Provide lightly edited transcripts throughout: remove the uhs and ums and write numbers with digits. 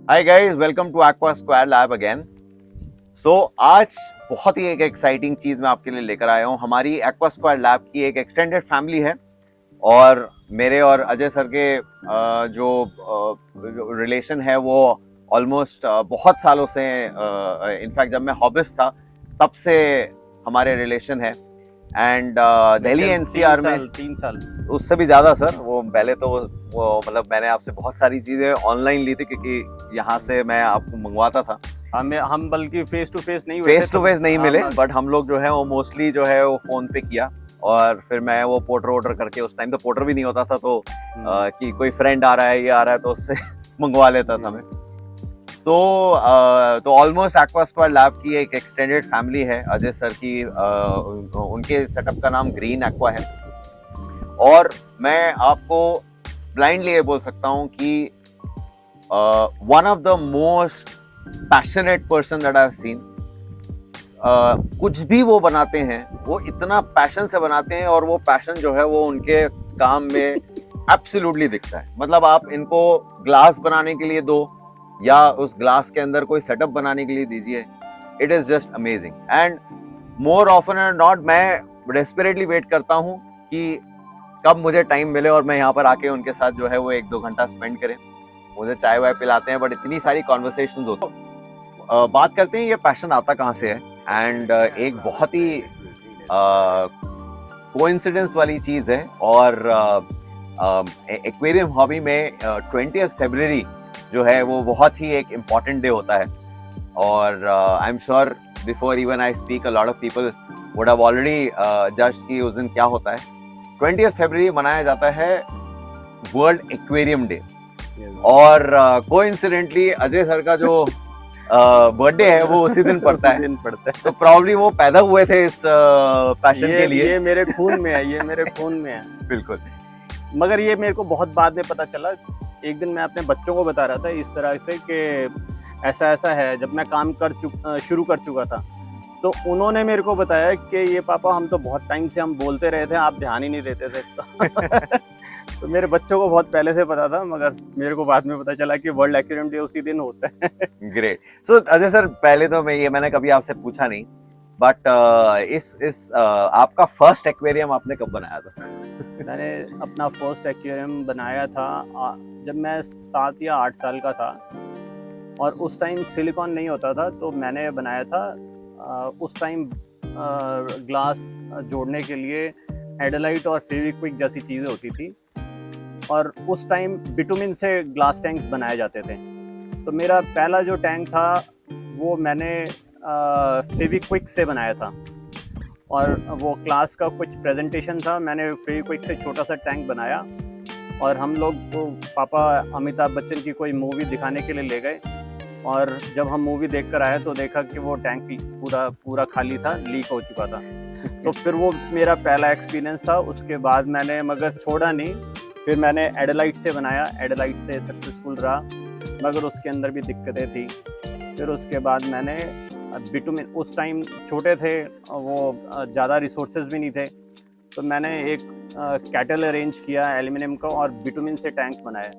Hi guys, welcome to Aqua Square Lab again. So आज बहुत ही एक एक्साइटिंग चीज मैं आपके लिए लेकर आया हूँ। हमारी एक्वा स्क्वायर लैब की एक एक्सटेंडेड फैमिली है और मेरे और अजय सर के जो रिलेशन है वो ऑलमोस्ट बहुत सालों से, इनफैक्ट जब मैं हॉबिस्ट था तब से हमारे रिलेशन है। एंड मेरे दिल्ली ख्याल एनसीआर में 3 साल। उससे भी ज्यादा सर। वो पहले तो वो मतलब मैंने आपसे बहुत सारी चीजें ऑनलाइन ली थी क्योंकि यहाँ से मैं आपको मंगवाता था। हम बल्कि फेस टू फेस नहीं हुए थे फेस टू तब। फेस नहीं मिले, हम बट हम लोग जो है वो मोस्टली जो है वो फोन पे किया। और फिर मैं वो पोर्टर वोटर करके, उस टाइम तो पोर्टर भी नहीं होता था, तो कि कोई फ्रेंड आ रहा है, ये आ रहा है, तो उससे मंगवा लेता था मैं। तो ऑलमोस्ट एक्वा स्क्वायर लैब की एक एक्सटेंडेड फैमिली है अजय सर की। उनके सेटअप का नाम ग्रीन एक्वा है। और मैं आपको ब्लाइंडली ये बोल सकता हूँ कि one of the most passionate person that I have seen. कुछ भी वो बनाते हैं वो इतना पैशन से बनाते हैं, और वो पैशन जो है वो उनके काम में एब्सोल्युटली दिखता है। मतलब आप इनको ग्लास बनाने के लिए दो या उस ग्लास के अंदर कोई सेटअप बनाने के लिए दीजिए, it is just amazing. And more often and not मैं डेस्परेटली वेट करता हूँ कि कब मुझे टाइम मिले और मैं यहाँ पर आके उनके साथ जो है वो 1-2 घंटा स्पेंड करें। मुझे चाय वाय पिलाते हैं, बट इतनी सारी कॉन्वर्सेशंस होती हैं। बात करते हैं ये पैशन आता कहाँ से है। एंड एक बहुत ही कोइंसिडेंस वाली चीज है। और एक्वेरियम हॉबी में 20th फरवरी जो है वो बहुत ही एक इम्पॉर्टेंट डे होता है। और I am sure before even I speak, a lot of people would have already judged कि उस दिन क्या होता है। 20th फरवरी मनाया जाता है वर्ल्ड एक्वेरियम डे। और कोइंसिडेंटली अजय सर का जो बर्थडे है वो उसी दिन पड़ता उसी है। दिन पड़ता है। तो प्रॉब्ली वो पैदा हुए थे इस पैशन के लिए। ये मेरे खून में है, ये मेरे खून में है। बिल्कुल। मगर ये मेरे को बहुत बाद में पता चला। एक दिन मैं अपने बच्चों को बता रहा था इस तरह से कि ऐसा ऐसा है, जब मैं काम शुरू कर चुका था। तो उन्होंने मेरे को बताया कि ये पापा, हम तो बहुत टाइम से हम बोलते रहे थे, आप ध्यान ही नहीं देते थे। तो मेरे बच्चों को बहुत पहले से पता था, मगर मेरे को बाद में पता चला कि वर्ल्ड एक्वेरियम डे उसी दिन होता है। ग्रेट। सो अजय सर, पहले तो मैंने कभी आपसे पूछा नहीं, बट आपका फर्स्ट एक्वेरियम आपने कब बनाया था? मैंने अपना फर्स्ट एक्वेरियम बनाया था जब मैं 7 या 8 साल का था। और उस टाइम सिलिकॉन नहीं होता था, तो मैंने बनाया था उस टाइम ग्लास जोड़ने के लिए एडलाइट और फेविक्विक जैसी चीज़ें होती थी। और उस टाइम बिटुमिन से ग्लास टैंक्स बनाए जाते थे। तो मेरा पहला जो टैंक था वो मैंने फेविक्विक से बनाया था। और वो क्लास का कुछ प्रेजेंटेशन था, मैंने फेविक्विक से छोटा सा टैंक बनाया। और हम लोग को पापा अमिताभ बच्चन की कोई मूवी दिखाने के लिए ले गए। और जब हम मूवी देख कर आए तो देखा कि वो टैंक पूरा पूरा खाली था, लीक हो चुका था। तो फिर वो मेरा पहला एक्सपीरियंस था। उसके बाद मैंने मगर छोड़ा नहीं, फिर मैंने एडलाइट से बनाया, एडलाइट से सक्सेसफुल रहा, मगर उसके अंदर भी दिक्कतें थी। फिर उसके बाद मैंने बिटुमिन, उस टाइम छोटे थे, वो ज़्यादा रिसोर्सेज भी नहीं थे, तो मैंने एक कैटल अरेंज किया एल्यूमिनियम का और बिटुमिन से टैंक बनाया।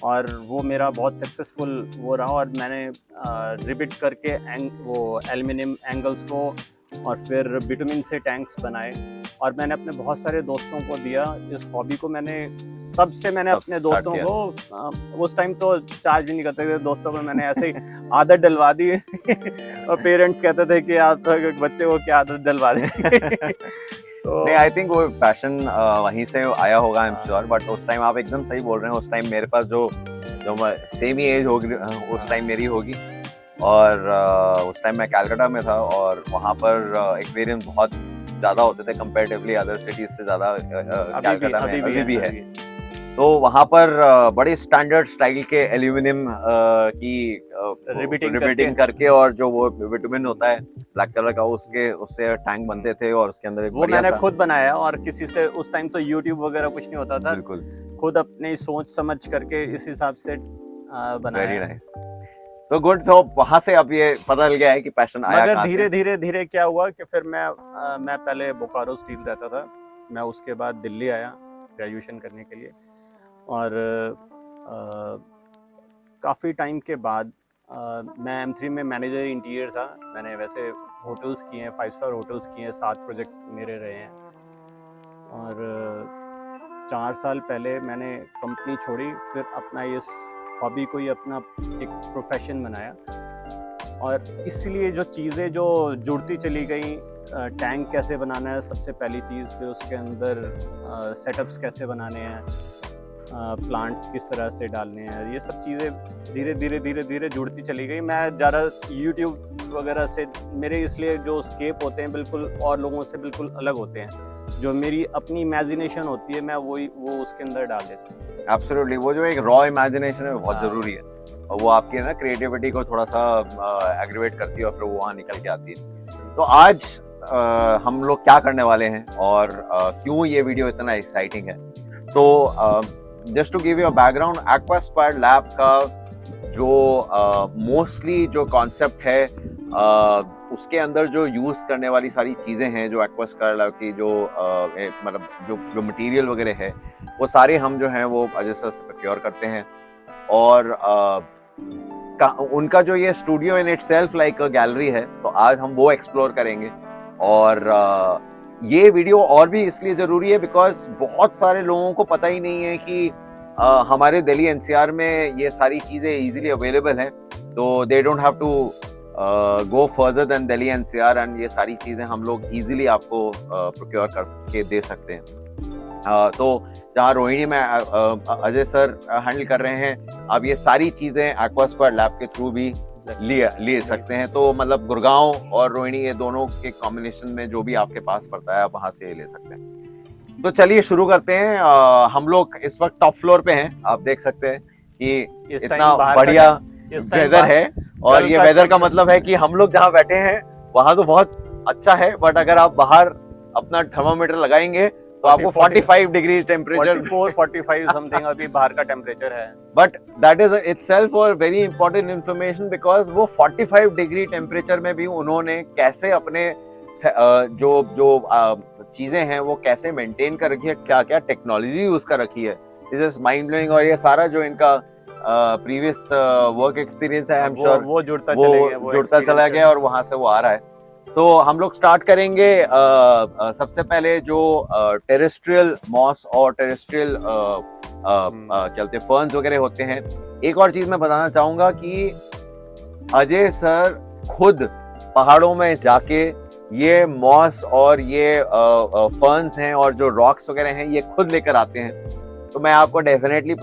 और वो मेरा बहुत सक्सेसफुल वो रहा। और मैंने रिबिट करके वो एल्यूमिनियम एंगल्स को और फिर बिटुमिन से टैंक्स बनाए। और मैंने अपने बहुत सारे दोस्तों को दिया इस हॉबी को। तब से मैंने अपने दोस्तों को, उस टाइम तो चार्ज भी नहीं करते थे दोस्तों को, मैंने ऐसे ही आदत डलवा दी। और पेरेंट्स कहते थे कि आप बच्चे को क्या आदत डलवा दी। तो नहीं, आई थिंक वो पैशन वहीं से आया होगा, आई एम श्योर। बट उस टाइम आप एकदम सही बोल रहे हैं। उस टाइम मेरे पास जो जो सेम ही एज होगी, उस टाइम मेरी होगी। और उस टाइम मैं कैलकाटा में था, और वहाँ पर एक्वेरियम बहुत ज़्यादा होते थे कंपैरेटिवली अदर सिटीज से ज़्यादा। कैलकाटा में अभी भी है। तो वहाँ पर बड़े स्टैंडर्ड स्टाइल के एल्यूमिनियम की रिबिटिंग करके, और जो वो विटामिन होता है ब्लैक कलर का, उससे टैंक बनते थे। और उसके अंदर एक वो बढ़िया मैंने सा, खुद बनाया। और किसी से, उस टाइम तो यूट्यूब वगैरह कुछ नहीं होता था, बिल्कुल, खुद अपनी सोच समझ करके इस हिसाब से वेरी बनाया। नाइस। तो गुड। तो वहां से अब ये पता चल गया है कि पैशन आया मगर कहाँ से। धीरे धीरे धीरे क्या हुआ कि फिर मैं पहले बोकारो स्टील रहता था। मैं उसके बाद दिल्ली आया ग्रेजुएशन करने के लिए। और काफ़ी टाइम के बाद मैं M3 में मैनेजर इंटीरियर था। मैंने वैसे होटल्स किए हैं, 5 स्टार होटल्स किए हैं, 7 प्रोजेक्ट मेरे रहे हैं। और 4 साल पहले मैंने कंपनी छोड़ी, फिर अपना इस हॉबी को ही अपना एक प्रोफेशन बनाया। और इसलिए जो चीज़ें जो जुड़ती चली गई, टैंक कैसे बनाना है सबसे पहली चीज़, फिर उसके अंदर सेटअप्स कैसे बनाने हैं, प्लांट्स किस तरह से डालने हैं, ये सब चीज़ें धीरे धीरे जुड़ती चली गई। मैं ज़्यादा यूट्यूब वगैरह से, मेरे इसलिए जो स्केप होते हैं बिल्कुल और लोगों से बिल्कुल अलग होते हैं। जो मेरी अपनी इमेजिनेशन होती है मैं वो उसके अंदर डाल देता हूँ। एब्सोल्युटली, वो जो एक रॉ इमेजिनेशन है वो बहुत हाँ। ज़रूरी है, और वो आपकी ना क्रिएटिविटी को थोड़ा सा एग्रीवेट करती है और फिर वो वहाँ निकल के आती है। तो आज हम लोग क्या करने वाले हैं और क्यों ये वीडियो इतना एक्साइटिंग है, तो just to give you a background, Aquaspire Lab का जो मोस्टली जो कॉन्सेप्ट है, उसके अंदर जो यूज़ करने वाली सारी चीज़ें हैं, जो एक्वास्पायर लैब की जो मतलब जो मटेरियल वगैरह है, वो सारे हम जो हैं वो अजय सर से प्रोक्योर करते हैं। और उनका जो ये studio in itself like a gallery है, तो आज हम वो एक्सप्लोर करेंगे। और ये वीडियो और भी इसलिए ज़रूरी है बिकॉज बहुत सारे लोगों को पता ही नहीं है कि हमारे दिल्ली एनसीआर में ये सारी चीज़ें इजीली अवेलेबल हैं, तो they don't have to go further than Delhi NCR, and ये सारी चीज़ें हम लोग इजीली आपको प्रोक्योर कर दे सकते हैं। तो जहाँ रोहिणी में अजय सर हैंडल कर रहे हैं, अब ये सारी चीज़ें एक्वास्पायर लैब के थ्रू भी ले सकते हैं। तो मतलब गुड़गांव और रोहिणी, ये दोनों के कॉम्बिनेशन में जो भी आपके पास पड़ता है आप वहाँ से ले सकते हैं। तो चलिए शुरू करते हैं। हम लोग इस वक्त टॉप फ्लोर पे हैं, आप देख सकते हैं कि इतना बढ़िया वेदर है, और ये वेदर का मतलब है कि हम लोग जहाँ बैठे हैं वहाँ तो बहुत अच्छा है, बट अगर आप बाहर अपना थर्मामीटर लगाएंगे तो आपको 45 डिग्री टेम्परेचर, 44-45 समथिंग अभी बाहर का टेम्परेचर है। बट दैट इज इटसेल्फ और वेरी इंपॉर्टेंट इंफॉर्मेशन, बिकॉज वो 45 डिग्री टेम्परेचर में भी उन्होंने कैसे अपने जो चीजें हैं वो कैसे मेंटेन कर रखी है, क्या क्या टेक्नोलॉजी यूज कर रखी है, इज जस्ट माइंड ब्लोइंग। और ये सारा जो इनका प्रीवियस वर्क एक्सपीरियंस है, आई एम श्योर वो जुड़ता चला गया और वहां से वो आ रहा है। तो हम लोग स्टार्ट करेंगे सबसे पहले जो टेरेस्ट्रियल मॉस और टेरेस्ट्रियल क्या कहते हैं फर्न्स वगैरह होते हैं। एक और चीज मैं बताना चाहूंगा कि अजय सर खुद पहाड़ों में जाके ये मॉस और ये फर्न्स हैं और जो रॉक्स वगैरह हैं ये खुद लेकर आते हैं। तो मैं आपको डेफिनेटली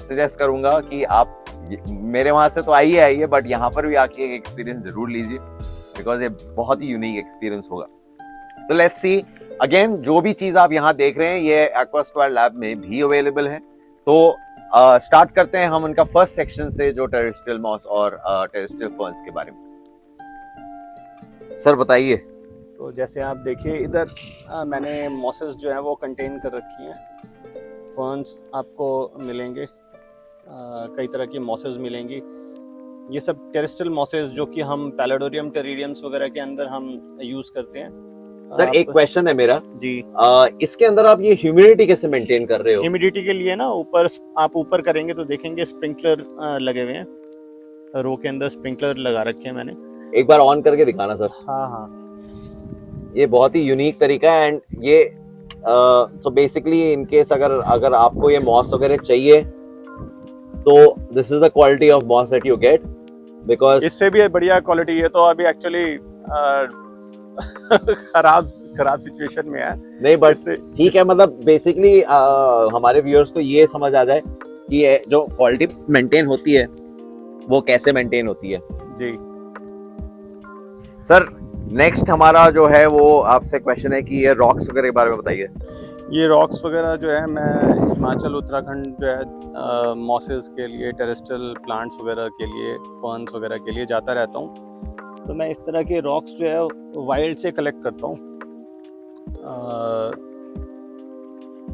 सजेस्ट करूंगा कि आप मेरे वहां से तो आइए, बट यहाँ पर भी आके एक एक्सपीरियंस जरूर लीजिए, बिकॉज ये बहुत ही यूनिक एक्सपीरियंस होगा। तो लेट्स सी अगेन, जो भी चीज आप यहाँ देख रहे हैं ये एक्वास्पायर लैब में भी अवेलेबल है। तो स्टार्ट करते हैं हम उनका फर्स्ट सेक्शन से, जो टेरेस्ट्रियल मॉस और टेरेस्ट्रियल फर्न्स के बारे में। सर बताइए। तो जैसे आप देखिए इधर मैंने मॉसेस जो है वो कंटेन कर रखी हैं। फर्न्स आपको मिलेंगे, कई तरह की मॉसेस मिलेंगी। ये सब टेरेस्ट्रियल मॉसेस जो कि हम पैलेडोरियम टेरिडियम्स वगैरह के अंदर हम यूज करते हैं। सर एक क्वेश्चन है मेरा जी, इसके अंदर आप ये ह्यूमिडिटी कैसे मेंटेन कर रहे हो? ह्यूमिडिटी के लिए ना आप ऊपर करेंगे तो देखेंगे स्प्रिंकलर लगे हुए हैं, रो के अंदर स्प्रिंकलर लगा रखे हैं मैंने। एक बार ऑन करके दिखाना सर। हाँ, ये बहुत ही यूनिक तरीका है, एंड ये तो बेसिकली इन केस अगर आपको ये मॉस वगैरह चाहिए तो this is the quality of moss that you get, because इससे भी बढ़िया क्वालिटी है। तो अभी एक्चुअली खराब सिचुएशन में है। नहीं, बट ठीक है, मतलब बेसिकली हमारे व्यूअर्स को ये समझ आ जाए कि ये जो क्वालिटी मेंटेन होती है वो कैसे मेंटेन होती है। जी सर नेक्स्ट हमारा जो है वो आपसे क्वेश्चन है कि ये रॉक्स वगैरह के बारे में बताइए। ये रॉक्स वगैरह जो है, मैं हिमाचल उत्तराखंड जो है मॉसेस के लिए, टेरेस्ट्रियल प्लांट्स वगैरह के लिए, फर्न्स वगैरह के लिए जाता रहता हूँ। तो मैं इस तरह के रॉक्स जो है वाइल्ड से कलेक्ट करता हूँ।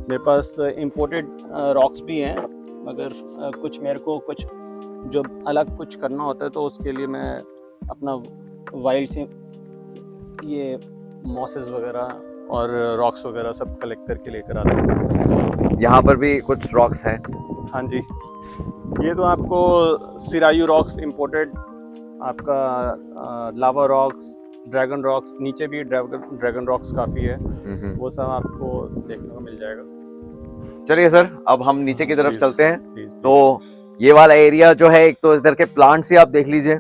मेरे पास इंपोर्टेड रॉक्स भी हैं, मगर कुछ मेरे को कुछ जो अलग कुछ करना होता है तो उसके लिए मैं अपना वाइल्ड से ये मॉसेस वगैरह और रॉक्स वगैरह सब कलेक्ट करके लेकर आता हूँ। यहाँ पर भी कुछ रॉक्स हैं। हाँ जी, ये तो आपको सिरायू रॉक्स इंपोर्टेड, आपका लावा रॉक्स, ड्रैगन रॉक्स, नीचे भी ड्रैगन रॉक्स काफ़ी है, वो सब आपको देखने को मिल जाएगा। चलिए सर, अब हम नीचे की तरफ प्लीज चलते हैं। प्लीज। तो ये वाला एरिया जो है, एक तो इधर के प्लांट्स ही आप देख लीजिए,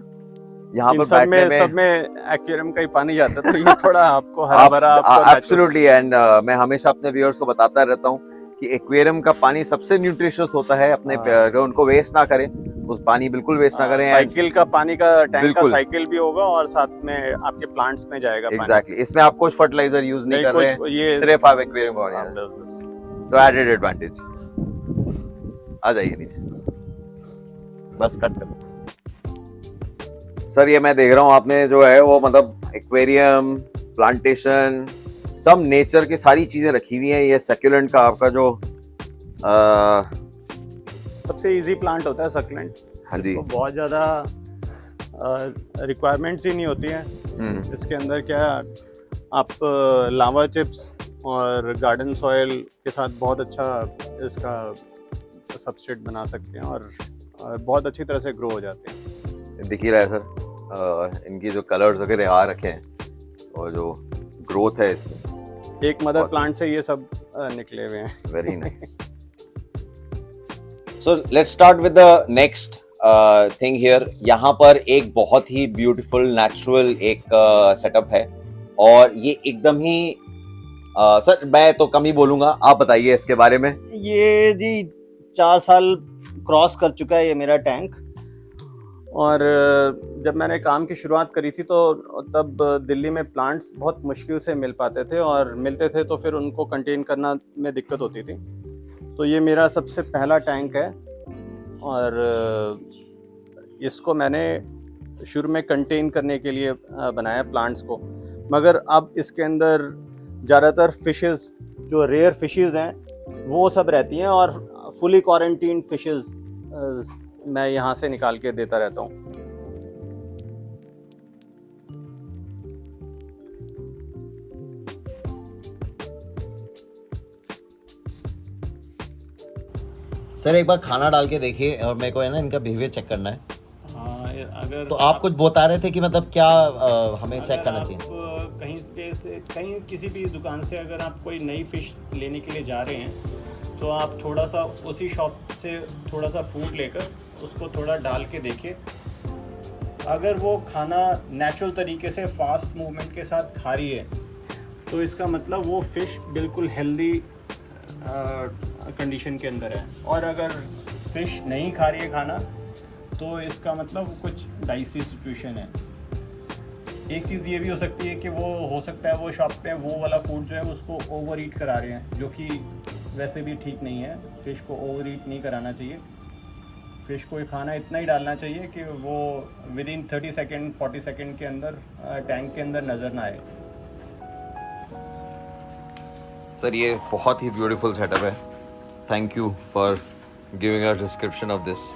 यहाँ इन पर सब बैठने में में एक्वेरियम का ही पानी जाता है, तो ये थोड़ा आपको हरा भरा आपको एब्सोल्युटली। एंड मैं हमेशा अपने व्यूअर्स को बताता रहता हूँ कि एक्वेरियम का पानी सबसे न्यूट्रिशियस होता है, अपने अगर उनको वेस्ट ना करें, उस पानी बिल्कुल वेस्ट ना करें। साइकिल का पानी का टैंक का बिल्कुल। साइकिल भी होगा और साथ में आपके प्लांट्स में जाएगा पानी। एग्जैक्टली, इसमें आप कुछ फर्टिलाइजर यूज नहीं कर रहे हैं, ये सिर्फ आप एक्वेरियम का पानी। बस। तो एडेड एडवांटेज। आ जाइए नीचे, बस कट कर। सर ये मैं देख रहा हूँ आपने जो है वो मतलब एक्वेरियम, प्लांटेशन, सब नेचर की सारी चीजें रखी हुई हैं। ये सक्यूलेंट का आपका जो सबसे इजी प्लांट होता है सक्लेंट। हाँ जी, इसको बहुत ज़्यादा रिक्वायरमेंट्स ही नहीं होती हैं। इसके अंदर क्या, आप लावा चिप्स और गार्डन सॉइल के साथ बहुत अच्छा इसका सबस्ट्रेट बना सकते हैं और बहुत अच्छी तरह से ग्रो हो जाते हैं। दिख ही रहा है सर, इनकी जो कलर्स वगैरह आ रखे हैं और जो ग्रोथ है इसमें, एक मदर प्लांट से ये सब निकले हुए हैं। Very nice. So let's start with the next thing here. यहाँ पर एक बहुत ही ब्यूटीफुल नेचुरल एक सेटअप है और ये एकदम ही सर मैं तो कम ही बोलूंगा, आप बताइए इसके बारे में। ये जी 4 साल क्रॉस कर चुका है ये मेरा टैंक। और जब मैंने काम की शुरुआत करी थी तो तब दिल्ली में प्लांट्स बहुत मुश्किल से मिल पाते थे और मिलते थे तो फिर उनको कंटेन करना में दिक्कत होती थी। तो ये मेरा सबसे पहला टैंक है और इसको मैंने शुरू में कंटेन करने के लिए बनाया प्लांट्स को, मगर अब इसके अंदर ज़्यादातर फिशेस, जो रेयर फिशेस हैं वो सब रहती हैं और फुली क्वारंटीन फिशेस मैं यहाँ से निकाल के देता रहता हूँ। सर एक बार खाना डाल के देखिए और मेरे को है ना इनका बिहेवियर चेक करना है। हाँ, अगर तो आप कुछ बता रहे थे कि मतलब क्या हमें चेक करना चाहिए। कहीं किसी भी दुकान से अगर आप कोई नई फिश लेने के लिए जा रहे हैं तो आप थोड़ा सा उसी शॉप से थोड़ा सा फूड लेकर उसको थोड़ा डाल के देखिए। अगर वो खाना नेचुरल तरीके से फास्ट मूवमेंट के साथ खा रही है तो इसका मतलब वो फ़िश बिल्कुल हेल्दी कंडीशन के अंदर है, और अगर फ़िश नहीं खा रही है खाना तो इसका मतलब कुछ डाइसी सिचुएशन है। एक चीज़ ये भी हो सकती है कि वो हो सकता है वो शॉप पे वो वाला फूड जो है उसको ओवर ईट करा रहे हैं, जो कि वैसे भी ठीक नहीं है। फ़िश को ओवर ईट नहीं कराना चाहिए। फ़िश को खाना इतना ही डालना चाहिए कि वो विद इन 30 सेकेंड 40 सेकेंड के अंदर टैंक के अंदर नज़र ना आए। सर ये बहुत ही ब्यूटीफुल सेटअप है, thank you for giving a description of this.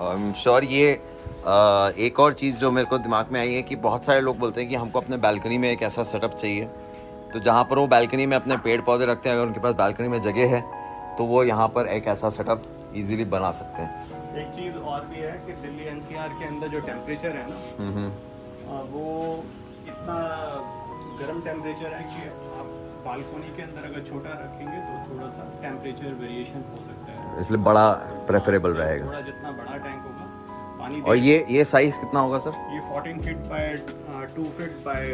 I am sure ये एक और चीज़ जो मेरे को दिमाग में आई है कि बहुत सारे लोग बोलते हैं कि हमको अपने बालकनी में एक ऐसा सेटअप चाहिए, तो जहाँ पर वो बालकनी में अपने पेड़ पौधे रखते हैं, अगर उनके पास बालकनी में जगह है तो वो यहाँ पर एक ऐसा सेटअप इजीली बना सकते हैं। एक चीज़ और भी है कि दिल्ली एनसीआर के अंदर जो टेम्परेचर है ना, वो इतना गर्म टेम्परेचर है कि आप बालकनी के अंदर अगर छोटा रखेंगे तो थोड़ा सा टेम्परेचर वेरिएशन हो सकता है, इसलिए बड़ा प्रेफरेबल रहेगा। थोड़ा जितना बड़ा टैंक होगा पानी। और ये साइज कितना होगा सर? ये 14 feet by 2 feet by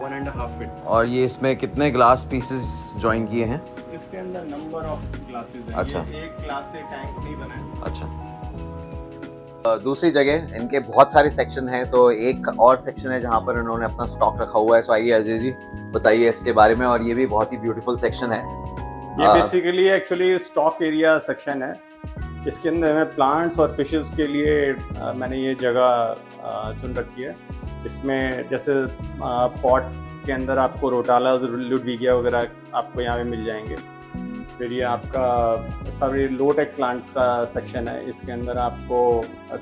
1.5 feet. और ये इसमें कितने ग्लास पीसेस ज्वाइन किए हैं? इसके अंदर नंबर ऑफ ग्लासेस हैं। अच्छा। ये एक ग्लास से टैंक नहीं बना है। अच्छा। दूसरी जगह इनके बहुत सारे सेक्शन हैं, तो एक और सेक्शन है जहाँ पर इन्होंने अपना स्टॉक रखा हुआ है। सो आइए अजय जी बताइए इसके बारे में। और ये भी बहुत ही ब्यूटीफुल सेक्शन है। ये basically actually stock area section है। इसके अंदर मैं प्लांट्स और फिशेस के लिए मैंने ये जगह चुन रखी है। इसमें जैसे पॉट के अंदर आपको रोटाला, लुडविगिया वगैरह आपको यहाँ पे मिल जाएंगे। फिर ये आपका सारे लो टेक प्लांट्स का सेक्शन है। इसके अंदर आपको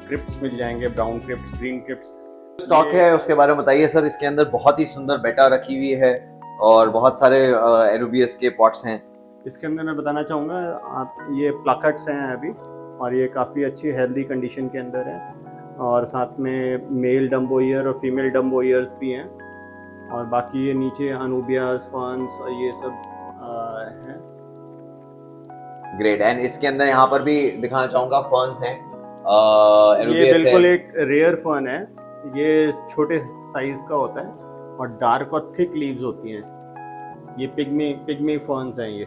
क्रिप्स मिल जाएंगे, brown crypts, green crypts. Stock है उसके बारे में बताइए सर। इसके अंदर बहुत ही सुंदर बेटा रखी हुई है और बहुत सारे एनुबियस के पॉट्स हैं। इसके अंदर मैं बताना चाहूँगा, आप ये प्लाकट्स हैं अभी, और ये काफ़ी अच्छी हेल्दी कंडीशन के अंदर है, और साथ में मेल डम्बोयर और फीमेल डम्बोयर्स भी हैं, और बाकी ये नीचे अनूबियास, फर्न्स और ये सब हैं। ग्रेट। एंड इसके अंदर यहाँ पर भी दिखाना चाहूंगा फर्न्स हैं, ये एनुबियस है। बिल्कुल एक रेयर फर्न है, ये छोटे साइज का होता है और डार्क और थिक लीव्स होती हैं। ये पिग्मी फर्न्स हैं ये।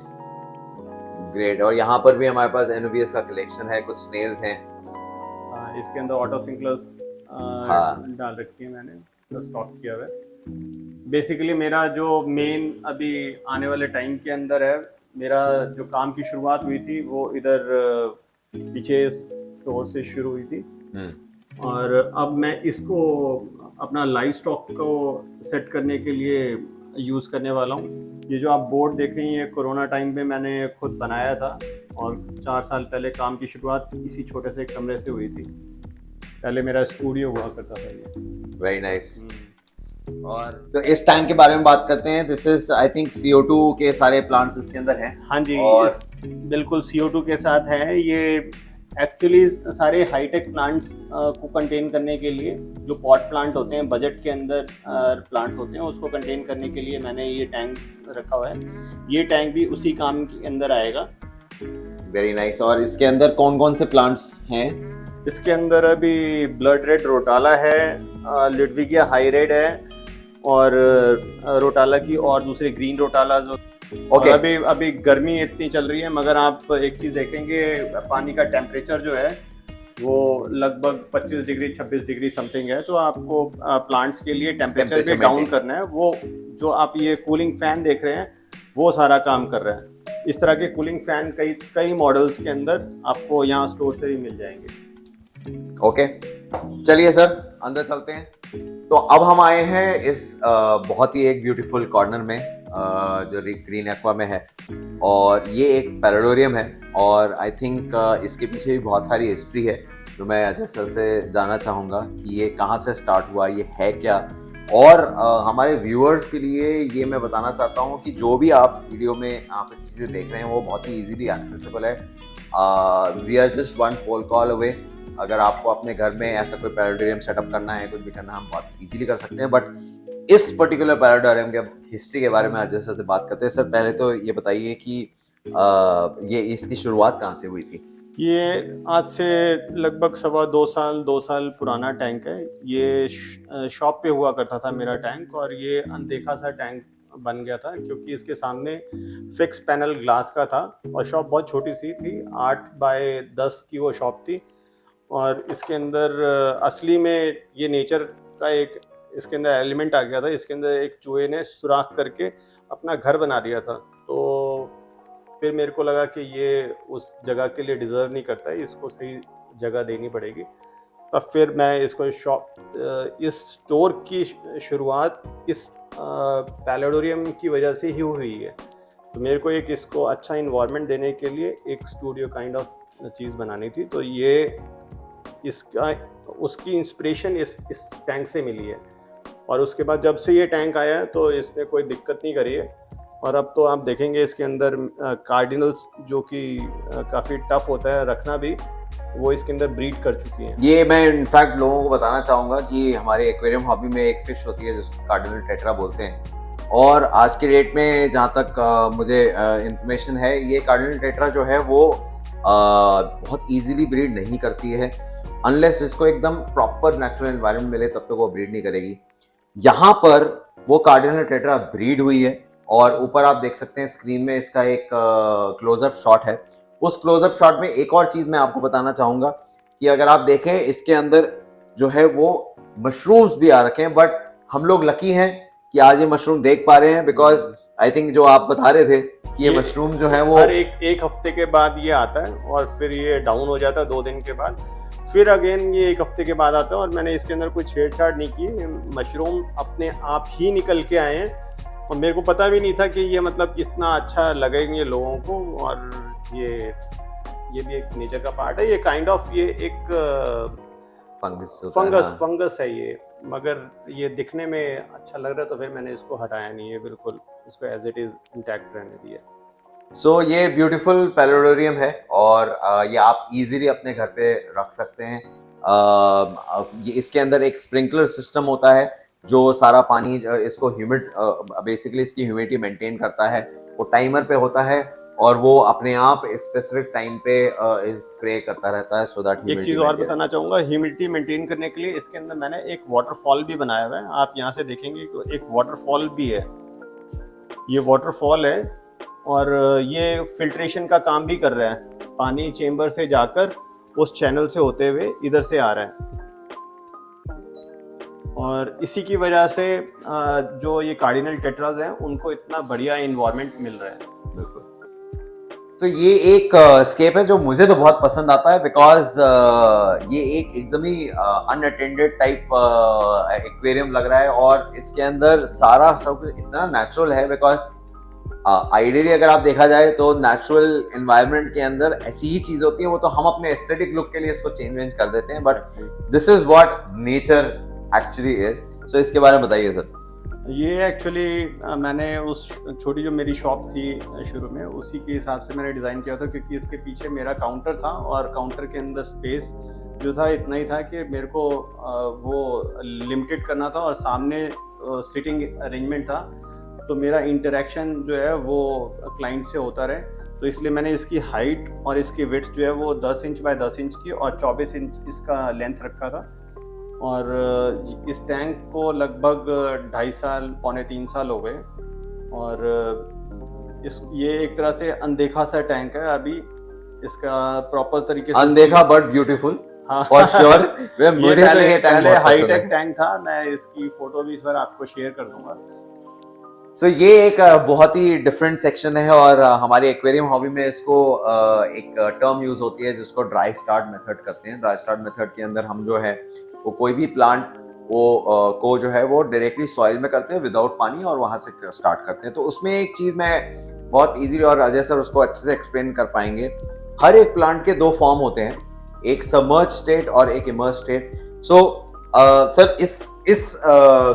ग्रेट। और यहाँ पर भी हमारे पास एनुबियस का कलेक्शन है, कुछ स्नेल्स हैं। इसके अंदर ऑटोसिंक्लस हाँ। डाल रखी है मैंने, तो स्टॉक किया हुआ है। बेसिकली मेरा जो मेन अभी आने वाले टाइम के अंदर है, मेरा जो काम की शुरुआत हुई थी वो इधर पीछे स्टोर से शुरू हुई थी, और अब मैं इसको अपना लाइव स्टॉक को सेट करने के लिए यूज़ करने वाला हूँ। ये जो आप बोर्ड देख रही हैं, ये कोरोना टाइम पे मैंने खुद बनाया था, और 4 साल पहले काम की शुरुआत इसी छोटे से कमरे से हुई थी। पहले मेरा स्टूडियो हुआ करता था ये। Very nice. और तो इस टैंक के बारे में बात करते हैं। This is I think CO2 के सारे प्लांट्स इसके अंदर हैं। हाँ जी, और बिल्कुल CO2 के साथ है ये। एक्चुअली सारे हाईटेक प्लांट्स को कंटेन करने के लिए, जो पॉट प्लांट होते हैं, बजट के अंदर प्लांट होते हैं, उसको कंटेन करने के लिए मैंने ये टैंक रखा हुआ है। ये टैंक भी उसी काम के अंदर आएगा। Very nice. और इसके अंदर कौन कौन से प्लांट्स हैं? इसके अंदर अभी ब्लड रेड रोटाला है, लिडविगिया हाई रेड है, और रोटाला की और दूसरे ग्रीन रोटालाज। ओके। अभी गर्मी इतनी चल रही है, मगर आप एक चीज देखेंगे, पानी का टेम्परेचर जो है वो लगभग 25 डिग्री 26 डिग्री समथिंग है। तो आपको प्लांट्स के लिए टेम्परेचर भी डाउन करना है। वो जो आप ये कूलिंग फैन देख रहे हैं, वो सारा काम कर रहा है। इस तरह के कूलिंग फैन कई मॉडल्स के अंदर आपको यहाँ स्टोर से भी मिल जाएंगे। ओके, चलिए सर अंदर चलते हैं। तो अब हम आए हैं इस बहुत ही एक ब्यूटीफुल कॉर्नर में, जो ग्रीन एक्वा में है, और ये एक पैराडोरियम है। और आई थिंक इसके पीछे भी बहुत सारी हिस्ट्री है, जो मैं अजय सर से जानना चाहूँगा कि ये कहाँ से स्टार्ट हुआ, ये है क्या। और हमारे व्यूअर्स के लिए ये मैं बताना चाहता हूँ कि जो भी आप वीडियो में आप चीज़ें देख रहे हैं वो बहुत ही इजीली एक्सेसिबल है। We are just 1 phone call away. अगर आपको अपने घर में ऐसा कोई पैराडोरियम सेटअप करना है, कुछ भी करना है, हम बहुत इजीली कर सकते हैं। बट इस पर्टिकुलर पैराडोरियम के हिस्ट्री के बारे में अजय सर से बात करते हैं। सर पहले तो ये बताइए कि ये इसकी शुरुआत कहाँ से हुई थी? ये आज से लगभग 2 साल पुराना टैंक है। ये शॉप पे हुआ करता था मेरा टैंक, और ये अनदेखा सा टैंक बन गया था क्योंकि इसके सामने फिक्स पैनल ग्लास का था, और शॉप बहुत छोटी सी थी, 8 बाय 10 की वो शॉप थी। और इसके अंदर असली में ये नेचर का एक इसके अंदर एलिमेंट आ गया था। इसके अंदर एक चूहे ने सुराख करके अपना घर बना दिया था। तो फिर मेरे को लगा कि ये उस जगह के लिए डिज़र्व नहीं करता है, इसको सही जगह देनी पड़ेगी। तब फिर मैं इसको इस स्टोर की शुरुआत इस पैराडोरियम की वजह से ही हुई है। तो मेरे को एक इसको अच्छा इन्वायरमेंट देने के लिए एक स्टूडियो काइंड ऑफ चीज़ बनानी थी। तो ये इसका उसकी इंस्पिरेशन इस टैंक से मिली है। और उसके बाद जब से ये टैंक आया है तो इसने कोई दिक्कत नहीं करी है। और अब तो आप देखेंगे इसके अंदर कार्डिनल्स, जो कि काफ़ी टफ होता है रखना भी, वो इसके अंदर ब्रीड कर चुकी हैं। ये मैं इनफैक्ट लोगों को बताना चाहूँगा कि हमारे एक्वेरियम हॉबी में एक फिश होती है जिसको कार्डिनल टेट्रा बोलते हैं। और आज के डेट में जहाँ तक मुझे इंफॉर्मेशन है, ये कार्डिनल टेट्रा जो है वो बहुत इजीली ब्रीड नहीं करती है। अनलेस इसको एकदम प्रॉपर नेचुरल एनवायरनमेंट मिले तब तक वो ब्रीड नहीं करेगी। यहाँ पर वो कार्डिनल टेट्रा ब्रीड हुई है, और ऊपर आप देख सकते हैं स्क्रीन में इसका एक क्लोजअप शॉट है। उस क्लोजअप शॉट में एक और चीज़ मैं आपको बताना चाहूँगा कि अगर आप देखें इसके अंदर जो है वो मशरूम्स भी आ रखे हैं। बट हम लोग लकी हैं कि आज ये मशरूम देख पा रहे हैं, बिकॉज आई थिंक जो आप बता रहे थे कि ये मशरूम जो है वो हर एक हफ्ते के बाद ये आता है, और फिर ये डाउन हो जाता है 2 दिन के बाद, फिर अगेन ये 1 हफ्ते के बाद आता है। और मैंने इसके अंदर कोई छेड़छाड़ नहीं की, मशरूम अपने आप ही निकल के आए हैं। और मेरे को पता भी नहीं था कि ये मतलब इतना अच्छा लगेंगे लोगों को। और ये भी एक नेचर का पार्ट है। ये काइंड ऑफ ये एक फंगस है ये, मगर ये दिखने में अच्छा लग रहा है, तो फिर मैंने इसको हटाया नहीं है, बिल्कुल इसको एज इट इज इंटैक्ट रहने दिया। सो ये ब्यूटीफुल पैलोडोरियम है और ये आप इजीली अपने घर पे रख सकते हैं। ये इसके अंदर एक स्प्रिंकलर सिस्टम होता है जो सारा पानी इसको ह्यूमिड बेसिकली इसकी ह्यूमिडिटी मेंटेन करता है। वो टाइमर पे होता है और वो अपने आप स्पेसिफिक टाइम पे स्प्रे करता रहता है सो दैट एक चीज़ और बताना चाहूँगा, ह्यूमिडिटी मेंटेन करने के लिए इसके अंदर मैंने एक वाटरफॉल भी बनाया हुआ है। आप यहाँ से देखेंगे कि एक वाटरफॉल भी है, ये वाटरफॉल है और ये फिल्ट्रेशन का काम भी कर रहा है। पानी चेंबर से जाकर उस चैनल से होते हुए इधर से आ रहा है और इसी की वजह से जो ये कार्डिनल टेट्रास हैं उनको इतना बढ़िया इन्वायरमेंट मिल रहा है। बिल्कुल। तो ये एक स्केप है जो मुझे तो बहुत पसंद आता है बिकॉज ये एक एकदम ही अनअटेंडेड टाइप एक्वेरियम लग रहा है और इसके अंदर सारा सब कुछ इतना नेचुरल है बिकॉज आइडियली अगर आप देखा जाए तो नेचुरल एनवायरनमेंट के अंदर ऐसी ही चीज होती है, वो तो हम अपने एस्थेटिक लुक के लिए इसको चेंज कर देते हैं, but this is what nature actually is. So इसके बारे में बताइए सर। ये एक्चुअली मैंने उस छोटी जो मेरी शॉप थी शुरू में उसी के हिसाब से मैंने डिज़ाइन किया था, क्योंकि इसके पीछे मेरा काउंटर था और काउंटर के अंदर स्पेस जो था इतना ही था कि मेरे को वो लिमिटेड करना था और सामने सिटिंग अरेंजमेंट था, तो मेरा इंटरेक्शन जो है वो क्लाइंट से होता रहे, तो इसलिए मैंने इसकी हाइट और इसकी विड्थ जो है वो 10 इंच बाय 10 इंच की और 24 इंच इसका लेंथ रखा था। और इस टैंक को लगभग 2.5 साल पौने 3 साल हो गए और ये एक तरह से अनदेखा सा टैंक है अभी, इसका प्रॉपर तरीके से अनदेखा बट ब्यूटीफुल। हाँ फॉर श्योर। ये पहले हाईटेक टैंक था, मैं इसकी फोटो भी सर आपको शेयर कर दूंगा। सो ये एक बहुत ही डिफरेंट सेक्शन है और हमारी एक्वेरियम हॉबी में इसको एक टर्म यूज होती है जिसको ड्राई स्टार्ट मेथड करते हैं। ड्राई स्टार्ट मेथड के अंदर हम जो है वो कोई भी प्लांट को जो है वो डायरेक्टली सॉइल में करते हैं विदाउट पानी और वहां से स्टार्ट करते हैं। तो उसमें एक चीज मैं बहुत इजीली और अजय सर उसको अच्छे से एक्सप्लेन कर पाएंगे। हर एक प्लांट के दो फॉर्म होते हैं, एक सबमर्ज स्टेट और एक इमर्ज स्टेट। सो सर इस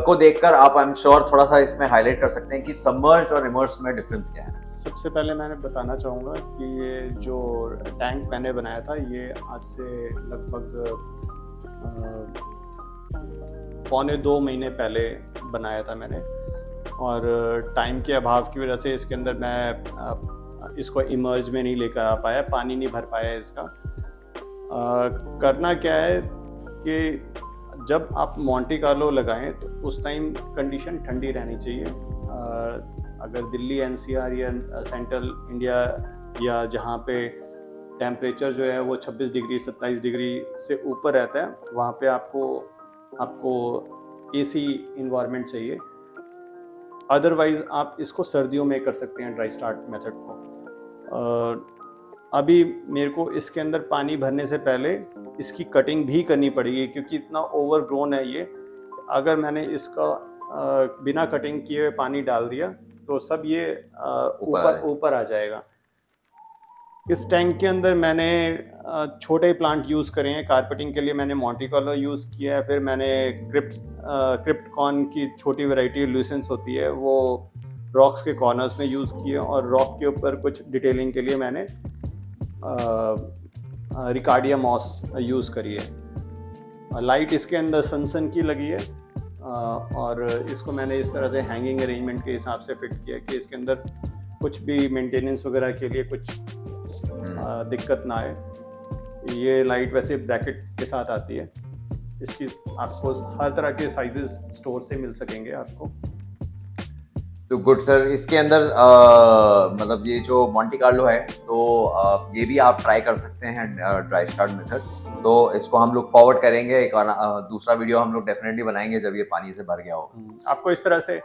को देखकर आप आई एम श्योर थोड़ा सा इसमें हाईलाइट कर सकते हैं कि सबमर्ज और इमर्ज में डिफरेंस क्या है। सबसे पहले मैंने बताना चाहूँगा कि ये जो टैंक मैंने बनाया था ये आज से लगभग पौने 2 महीने पहले बनाया था मैंने, और टाइम के अभाव की वजह से इसके अंदर मैं इसको इमर्ज में नहीं लेकर आ पाया, पानी नहीं भर पाया इसका। करना क्या है कि जब आप मोंटे कार्लो लगाएं तो उस टाइम कंडीशन ठंडी रहनी चाहिए। अगर दिल्ली एनसीआर या सेंट्रल इंडिया या जहाँ पे टेम्परेचर जो है वो 26 डिग्री 27 डिग्री से ऊपर रहता है, वहाँ पे आपको एसी इन्वायरमेंट चाहिए। अदरवाइज आप इसको सर्दियों में कर सकते हैं ड्राई स्टार्ट मेथड को। अभी मेरे को इसके अंदर पानी भरने से पहले इसकी कटिंग भी करनी पड़ेगी, क्योंकि इतना ओवरग्रोन है ये। अगर मैंने इसका बिना कटिंग किए हुए पानी डाल दिया तो सब ये ऊपर आ जाएगा। इस टैंक के अंदर मैंने छोटे प्लांट यूज़ करे हैं। कारपेटिंग के लिए मैंने मोंटे कार्लो यूज़ किया है, फिर मैंने क्रिप्टकॉर्न की छोटी वैरायटी लुसेंस होती है वो रॉक्स के कॉर्नर्स में यूज़ किए, और रॉक के ऊपर कुछ डिटेलिंग के लिए मैंने रिकार्डिया मॉस यूज़ करी है। लाइट इसके अंदर सनसन की लगी है और इसको मैंने इस तरह से हैंगिंग अरेंजमेंट के हिसाब से फिट किया कि इसके अंदर कुछ भी मेंटेनेंस वगैरह के लिए कुछ दिक्कत ना आए। ये लाइट वैसे ब्रैकेट के साथ आती है, इसकी आपको हर तरह के साइजेस स्टोर से मिल सकेंगे आपको। तो गुड सर, इसके अंदर मतलब ये जो मोंटे कार्लो है तो ये भी आप ट्राई कर सकते हैं ड्राई स्टार्ट मेथड। तो इसको हम लोग फॉरवर्ड करेंगे, एक दूसरा वीडियो हम लोग डेफिनेटली बनाएंगे जब ये पानी से भर गया हो। आपको इस तरह से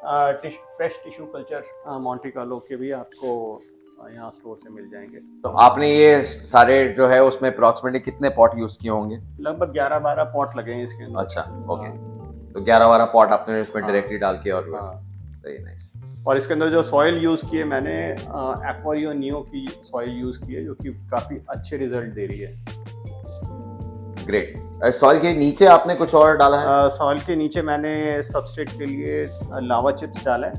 fresh tissue culture Monte Carlo के भी आपको यहाँ स्टोर से मिल जाएंगे। तो आपने ये सारे जो है उसमें अप्रॉक्सीमेटली कितने पॉट यूज किए होंगे? लगभग 11-12 पॉट लगे हैं इसके अंदर। अच्छा, ओके। तो 11-12 पॉट आपने इसमें डायरेक्टली डाल के और वेरी नाइस। और इसके अंदर जो सॉइल यूज़ की है मैंने एक्वारियो नियो की सॉइल यूज़ की है, जो कि काफ़ी अच्छे रिजल्ट दे रही है। ग्रेट। सॉइल के नीचे आपने कुछ और डाला है? सॉइल के नीचे मैंने सबस्ट्रेट के लिए लावा चिप्स डाला है।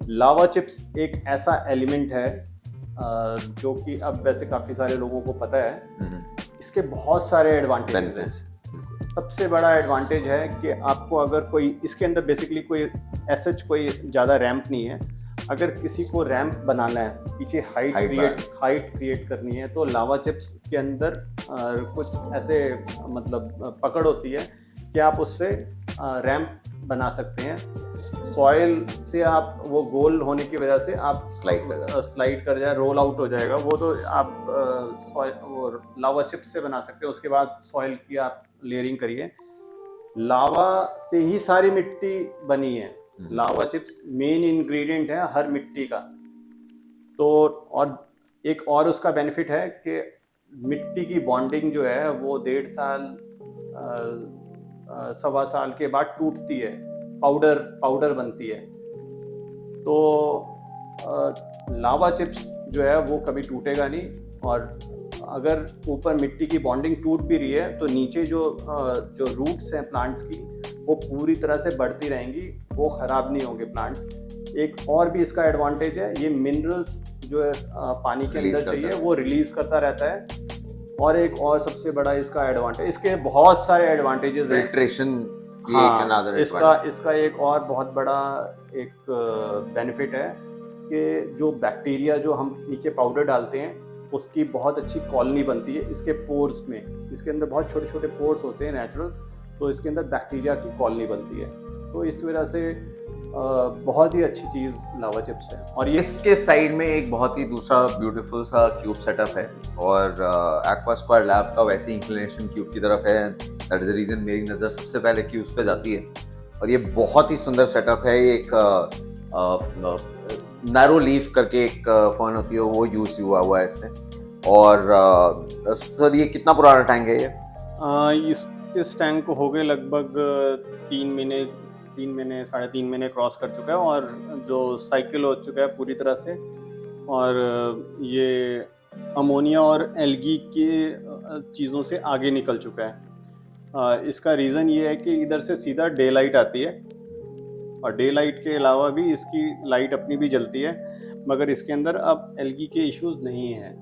लावा चिप्स एक ऐसा एलिमेंट है जो कि अब वैसे काफ़ी सारे लोगों को पता है। इसके बहुत सारे एडवांटेजेस हैं। सबसे बड़ा एडवांटेज है कि आपको अगर कोई इसके अंदर बेसिकली कोई एसएच कोई ज़्यादा रैंप नहीं है। अगर किसी को रैंप बनाना है, पीछे हाइट क्रिएट करनी है, तो लावा चिप्स के अंदर कुछ ऐसे मतलब पकड़ होती है कि आप उससे रैंप बना सकते हैं। सॉइल से आप वो गोल होने की वजह से आप स्लाइड कर जाए, रोल आउट हो जाएगा। वो तो आप वो लावा चिप्स से बना सकते हैं। उसके बाद सॉइल की आप लेयरिंग करिए। लावा से ही सारी मिट्टी बनी है। लावा चिप्स मेन इंग्रेडिएंट है हर मिट्टी का। तो और एक और उसका बेनिफिट है कि मिट्टी की बॉन्डिंग जो है वो 1.5 साल 1.25 साल के बाद टूटती है, पाउडर बनती है। तो लावा चिप्स जो है वो कभी टूटेगा नहीं। और अगर ऊपर मिट्टी की बॉन्डिंग टूट भी रही है तो नीचे जो रूट्स हैं प्लांट्स की, वो पूरी तरह से बढ़ती रहेंगी, वो खराब नहीं होंगे प्लांट्स। एक और भी इसका एडवांटेज है, ये मिनरल्स जो है पानी के अंदर चाहिए वो रिलीज करता रहता है। और एक और सबसे बड़ा इसका एडवांटेज, इसके बहुत सारे एडवांटेजेस हैं। फिल्ट्रेशन, हाँ, इसका एक और बहुत बड़ा एक बेनिफिट है कि जो बैक्टीरिया जो हम नीचे पाउडर डालते हैं उसकी बहुत अच्छी कॉलोनी बनती है इसके पोर्स में। इसके अंदर बहुत छोटे छोटे पोर्स होते हैं नेचुरल, तो इसके अंदर बैक्टीरिया की कॉलोनी बनती है। तो इस वजह से बहुत ही अच्छी चीज़ लावा चिप्स है। और ये इसके साइड में एक बहुत ही दूसरा ब्यूटीफुल सा क्यूब सेटअप है, और एक्वा स्क्वायर लैब का वैसे इंक्लिनेशन क्यूब की तरफ है। दैट इज द रीजन मेरी नज़र सबसे पहले क्यूब्स पे जाती है। और ये बहुत ही सुंदर सेटअप है। ये एक नैरो लीफ करके एक फर्न होती है, वो यूज हुआ हुआ है इसमें। और सर ये कितना पुराना टैंक है ये? इस टैंक को हो गए लगभग 3 महीने 3.5 महीने क्रॉस कर चुका है, और जो साइकिल हो चुका है पूरी तरह से। और ये अमोनिया और एल्गी के चीज़ों से आगे निकल चुका है। इसका रीज़न ये है कि इधर से सीधा डे लाइट आती है, और डे लाइट के अलावा भी इसकी लाइट अपनी भी जलती है, मगर इसके अंदर अब एल्गी के इश्यूज नहीं हैं।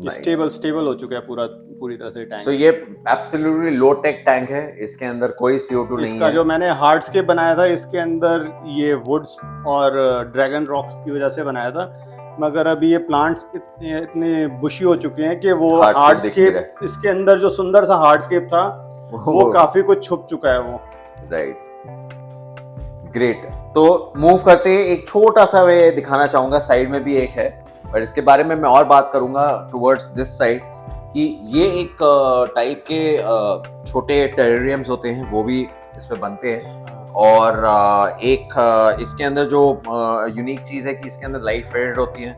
स्टेबल हो चुका है पूरी तरह से टैंक। So ये एब्सोल्युटली लो टेक टैंक है, इसके अंदर कोई CO2 नहीं है। इसका जो मैंने हार्डस्केप बनाया था, इसके अंदर ये वुड्स और ड्रैगन रॉक्स की वजह से बनाया था, मगर अभी ये प्लांट्स इतने बुशी हो चुके हैं कि वो हार्डस्केप, इसके अंदर जो सुंदर सा हार्डस्केप था वो काफी कुछ छुप चुका है वो। Right, great. तो मूव करते हैं, एक छोटा सा वे दिखाना चाहूंगा, साइड में भी एक है, पर इसके बारे में मैं और बात करूंगा टुवर्ड्स दिस साइड, कि ये एक टाइप के छोटे टेरेरियम्स होते हैं, वो भी इस पे बनते हैं। और एक इसके अंदर जो यूनिक चीज़ है कि इसके अंदर लाइट फेडेड होती है,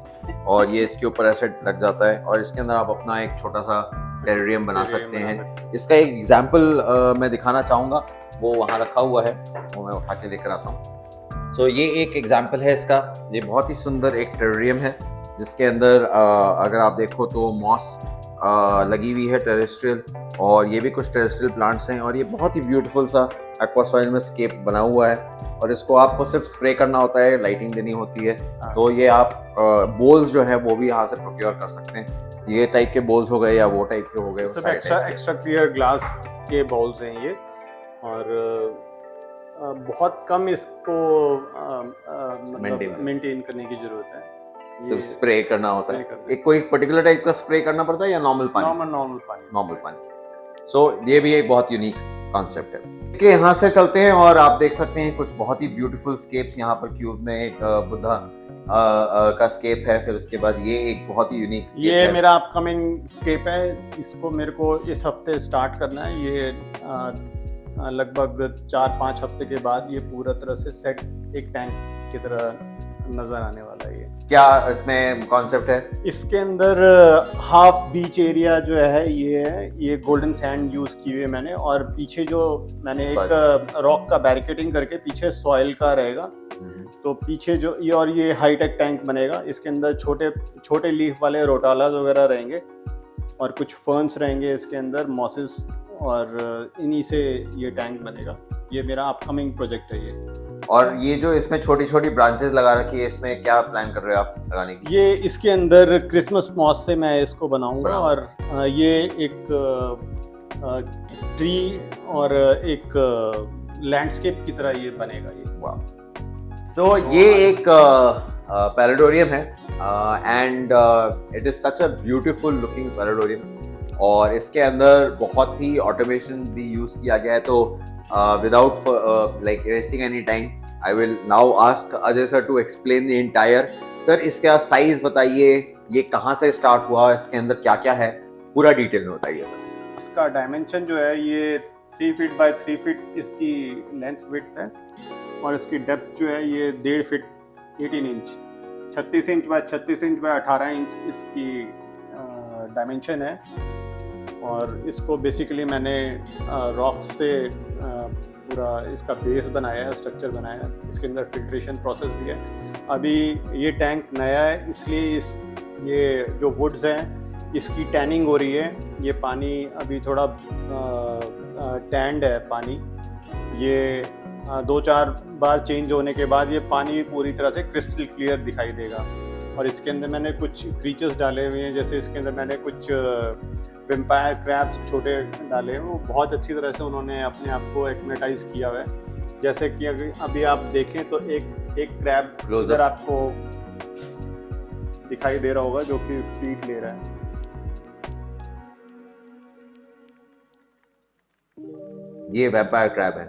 और ये इसके ऊपर ऐसे लग जाता है, और इसके अंदर आप अपना एक छोटा सा टेरेरियम बना सकते हैं। इसका एक एग्जाम्पल मैं दिखाना चाहूँगा, वो वहाँ रखा हुआ है, वो मैं उठा के लेकर आता हूँ। सो ये एक एग्जाम्पल है इसका। ये बहुत ही सुंदर एक टेरेरियम है, जिसके अंदर अगर आप देखो तो मॉस लगी हुई है टेरेस्ट्रियल, और ये भी कुछ टेरेस्ट्रियल प्लांट्स हैं, और ये बहुत ही ब्यूटीफुल सा एक्वा सॉइल में स्केप बना हुआ है। और इसको आपको सिर्फ स्प्रे करना होता है, लाइटिंग देनी होती है। तो ये आप बोल्स जो है वो भी यहाँ से प्रोक्योर कर सकते हैं। ये टाइप के बोल्स हो गए या वो टाइप के हो गए, सब एक्स्ट्रा क्लियर ग्लास के बोल्स हैं ये। और बहुत कम इसको मेंटेन करने की जरूरत है, सिर्फ स्प्रे करना होता है। एक कोई पर्टिकुलर टाइप का स्प्रे करना पड़ता है या नॉर्मल पानी? नॉर्मल पानी। सो ये भी एक बहुत यूनिक कॉन्सेप्ट है। इसके यहाँ से चलते हैं, और आप देख सकते हैं कुछ बहुत ही ब्यूटीफुल स्केप्स यहाँ पर क्यूब में। एक बुद्धा का स्केप है, फिर उसके बाद ये एक बहुत ही यूनिक स्केप ये मेरा अपकमिंग स्केप है। इसको मेरे को इस हफ्ते स्टार्ट करना है। ये लगभग 4-5 हफ्ते के बाद ये पूरा तरह से सेट एक टैंक की तरह नजर आने वाला है। ये क्या इसमें कॉन्सेप्ट है? इसके अंदर हाफ बीच एरिया जो है ये गोल्डन सैंड यूज की हुई है मैंने, और पीछे जो मैंने एक रॉक का बैरिकेडिंग करके पीछे सॉइल का रहेगा। तो पीछे जो ये हाईटेक टैंक बनेगा। इसके अंदर छोटे छोटे लीफ वाले रोटालास वगैरह रहेंगे, और कुछ फर्न्स रहेंगे इसके अंदर, मॉसेस, और इन्हीं से ये टैंक बनेगा। ये मेरा अपकमिंग प्रोजेक्ट है ये। और ये जो इसमें छोटी छोटी ब्रांचेस लगा रखी है, इसमें क्या प्लान कर रहे हो आप लगाने की? ये इसके अंदर क्रिसमस मॉस से मैं इसको बनाऊंगा बनाओ। और ये एक ट्री और एक लैंडस्केप की तरह ये बनेगा ये। वाह। सो ये एक पैराडोरियम है and it is such a beautiful looking paludarium और इसके अंदर बहुत ही ऑटोमेशन भी यूज किया गया है। तो without like wasting any time I will now ask Ajay sir to explain the entire. Sir इसका साइज बताइए, ये कहाँ से स्टार्ट हुआ, इसके अंदर क्या क्या है, पूरा डिटेल में बताइए सर। इसका डायमेंशन जो है ये 3 फीट बाय 3 फीट इसकी लेंथ विड्थ है और इसकी डेप्थ जो है ये 1.5 feet 18 inch, 36 inch by 36 inch by 18 inch इसकी डायमेंशन है। और इसको बेसिकली मैंने रॉक्स से पूरा इसका बेस बनाया है, स्ट्रक्चर बनाया है। इसके अंदर फिल्ट्रेशन प्रोसेस भी है। अभी ये टैंक नया है इसलिए ये जो वुड्स हैं इसकी टैनिंग हो रही है। ये पानी अभी थोड़ा टैंड है पानी। ये 2-4 बार चेंज होने के बाद ये पानी पूरी तरह से क्रिस्टल क्लियर दिखाई देगा। और इसके अंदर मैंने कुछ क्रीचर्स डाले हुए हैं, जैसे इसके अंदर मैंने कुछ वेम्पायर क्रैब्स छोटे डाले हैं। वो बहुत अच्छी तरह से उन्होंने अपने आप को एक्मेटाइज किया हुआ है। जैसे कि अभी आप देखें तो एक क्रैब इधर आपको दिखाई दे रहा होगा जो कि फीड ले रहा है। ये वेम्पायर क्रैब है।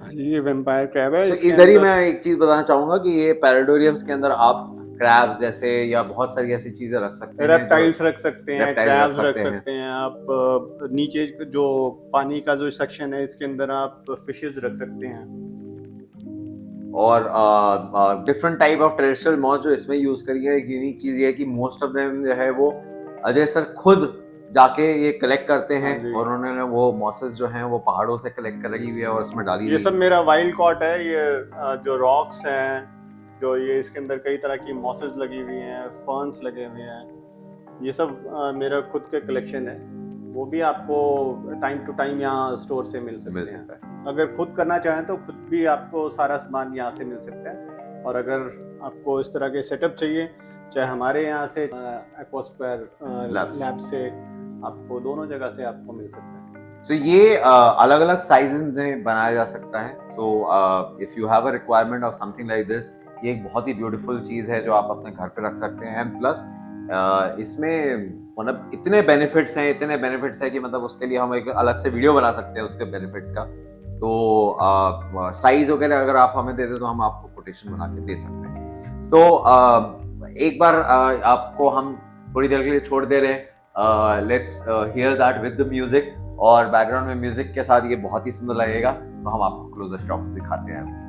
हाँ जी, ये वेम्पायर क्रैब है। so, इधर ही मैं एक चीज बताना चाहूंगा कि ये पैराडोरियम्स के अंदर आप क्रैब जैसे या बहुत सारी ऐसी चीजें रख सकते हैं, रेप्टाइल्स रख सकते हैं, क्रैब्स रख हैं। सकते हैं आप। नीचे जो पानी का जो सेक्शन है इसके अंदर आप फिशेस रख सकते हैं। और different type of traditional moss जो इसमें यूज करी है, एक यूनिक चीज ये है कि मोस्ट ऑफ देम जो है वो अजय सर खुद जाके ये कलेक्ट करते हैं और उन्होंने वो मॉसेस जो हैं वो पहाड़ों से कलेक्ट करी हुई है और इसमें डाली। ये सब मेरा वाइल्ड कॉट है। ये जो रॉक्स हैं, जो ये इसके अंदर कई तरह की मॉसेस लगी हुई हैं, फर्न्स लगे हुए हैं, ये सब मेरा खुद के कलेक्शन है। वो भी आपको टाइम टू टाइम यहाँ स्टोर से मिल सकता है। अगर खुद करना चाहें तो खुद भी आपको सारा सामान यहाँ से मिल सकता है। और अगर आपको इस तरह के सेटअप चाहिए, चाहे हमारे यहाँ से एक्वास्क्वायर लैब से, आपको दोनों जगह से आपको मिल सकता है। सो ये अलग अलग साइजेस में बनाया जा सकता है। So if you have a requirement of something like this, ये एक बहुत ही ब्यूटीफुल चीज़ है जो आप अपने घर पे रख सकते हैं। एंड प्लस इसमें मतलब इतने बेनिफिट्स हैं कि मतलब उसके लिए हम एक अलग से वीडियो बना सकते हैं उसके बेनिफिट्स का। तो साइज वगैरह अगर आप हमें दे दे तो हम आपको कोटेशन बना के दे सकते हैं। तो एक बार आपको हम थोड़ी देर के लिए छोड़ दे रहे हैं। Let's hear that with the music, और बैकग्राउंड में म्यूजिक के साथ ये बहुत ही सुंदर लगेगा। तो हम आपको क्लोजर शॉट्स दिखाते हैं।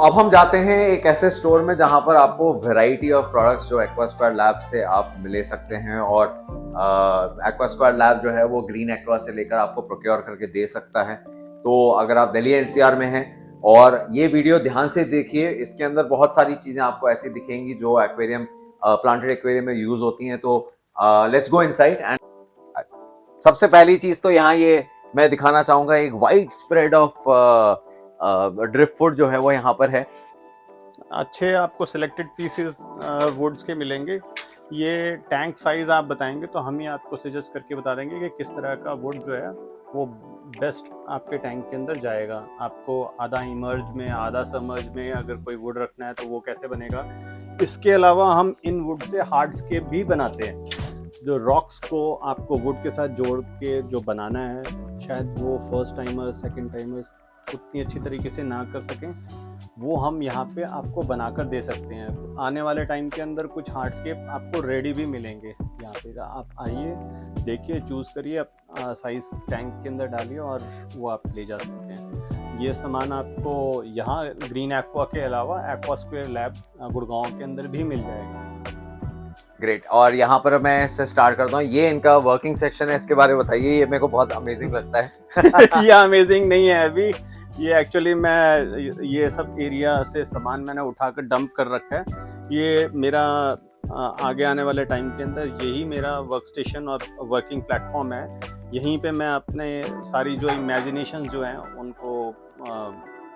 अब हम जाते हैं एक ऐसे स्टोर में जहां पर आपको वैरायटी ऑफ प्रोडक्ट्स जो एक्वास्क्वायर लैब से आप ले सकते हैं, और एक्वास्क्वायर लैब जो है वो ग्रीन एक्वा से लेकर आपको प्रोक्योर करके दे सकता है। तो अगर आप दिल्ली एनसीआर में हैं और ये वीडियो ध्यान से देखिए, इसके अंदर बहुत सारी चीजें आपको ऐसी दिखेंगी जो एक्वेरियम, प्लांटेड एक्वेरियम में यूज होती हैं। तो लेट्स गो इनसाइड। एंड सबसे पहली चीज तो यहाँ ये मैं दिखाना चाहूंगा, एक wide spread of drift food जो है वो यहाँ पर है। अच्छे आपको सिलेक्टेड पीसेस वुड्स के मिलेंगे। ये टैंक साइज आप बताएंगे तो हम ही आपको सजेस्ट करके बता देंगे कि किस तरह का वुड जो है वो बेस्ट आपके टैंक के अंदर जाएगा। आपको आधा इमर्ज में, आधा सबमर्ज में अगर कोई वुड रखना है तो वो कैसे बनेगा। इसके अलावा हम इन वुड से हार्डस्केप भी बनाते हैं। जो रॉक्स को आपको वुड के साथ जोड़ के जो बनाना है, शायद वो फर्स्ट टाइमर्स, सेकंड टाइमर्स उतनी अच्छी तरीके से ना कर सकें, वो हम यहाँ पे आपको बनाकर दे सकते हैं। आने वाले टाइम के अंदर कुछ हार्डस्केप आपको रेडी भी मिलेंगे। यहाँ पे आप आइए, देखिए, चूज़ करिए, साइज टैंक के अंदर डालिए और वो आप ले जा सकते हैं। ये सामान आपको यहाँ ग्रीन एक्वा के अलावा एक्वास्क्वायर लैब गुड़गांव के अंदर भी मिल जाएगा। ग्रेट। और यहाँ पर मैं इससे स्टार्ट करता हूँ। ये इनका वर्किंग सेक्शन है, इसके बारे में बताइए। ये मेरे को बहुत अमेजिंग लगता है। ये अमेजिंग नहीं है अभी, ये एक्चुअली मैं ये सब एरिया से सामान मैंने उठाकर डंप कर रखा है। ये मेरा आगे आने वाले टाइम के अंदर यही मेरा वर्क स्टेशन और वर्किंग प्लेटफॉर्म है। यहीं पे मैं अपने सारी जो इमेजिनेशन जो हैं उनको